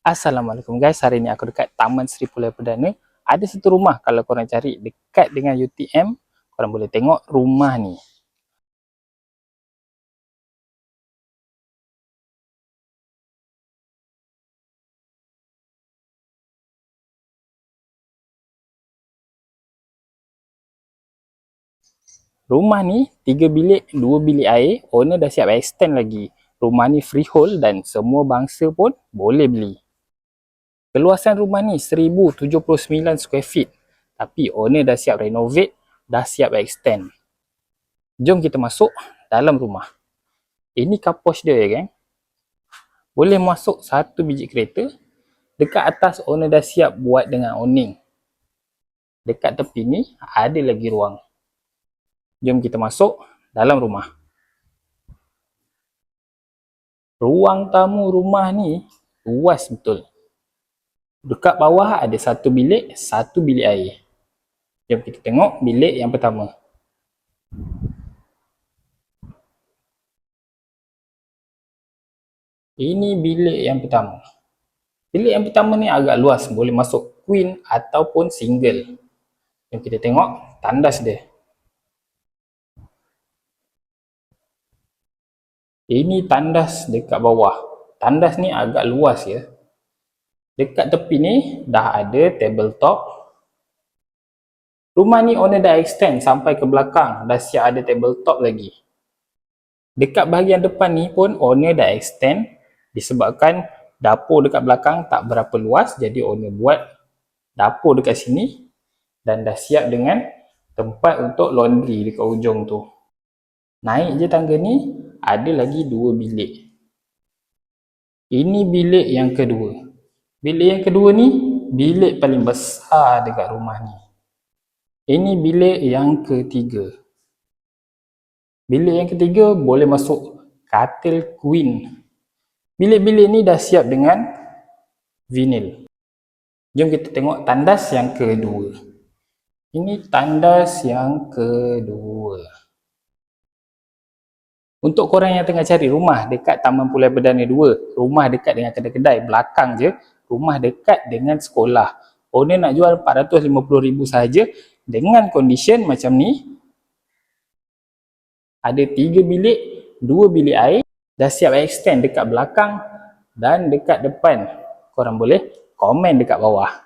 Assalamualaikum guys, hari ni aku dekat Taman Seri Pulau Perdana. Ada satu rumah kalau korang cari dekat dengan UTM, korang boleh tengok rumah ni. Rumah ni 3 bilik, 2 bilik air, owner dah siap extend lagi. Rumah ni freehold dan semua bangsa pun boleh beli. Keluasan rumah ni 1079 square feet. Tapi owner dah siap renovate, dah siap extend. Jom kita masuk dalam rumah. Ini carport dia ya geng. Boleh masuk satu biji kereta. Dekat atas owner dah siap buat dengan awning. Dekat tepi ni ada lagi ruang. Jom kita masuk dalam rumah. Ruang tamu rumah ni luas betul. Dekat bawah ada satu bilik air. Jom kita tengok bilik yang pertama. Ini bilik yang pertama. Bilik yang pertama ni agak luas, boleh masuk queen ataupun single. Jom kita tengok tandas dia. Ini tandas dekat bawah. Tandas ni agak luas ya. Dekat tepi ni dah ada tabletop. Rumah ni owner dah extend sampai ke belakang, dah siap ada tabletop lagi. Dekat bahagian depan ni pun owner dah extend disebabkan dapur dekat belakang tak berapa luas, jadi owner buat dapur dekat sini dan dah siap dengan tempat untuk laundry dekat ujung tu. Naik je tangga ni, ada lagi 2 bilik. Ini bilik yang kedua. Bilik yang kedua ni bilik paling besar dekat rumah ni. Ini bilik yang ketiga. Bilik yang ketiga boleh masuk katil queen. Bilik-bilik ni dah siap dengan vinyl. Jom kita tengok tandas yang kedua. Ini tandas yang kedua. Untuk korang yang tengah cari rumah dekat Taman Pulau Perdana 2, rumah dekat dengan kedai-kedai, belakang je, rumah dekat dengan sekolah. Owner nak jual 450,000 sahaja dengan condition macam ni. Ada 3 bilik, 2 bilik air, dah siap extend dekat belakang dan dekat depan. Korang boleh komen dekat bawah.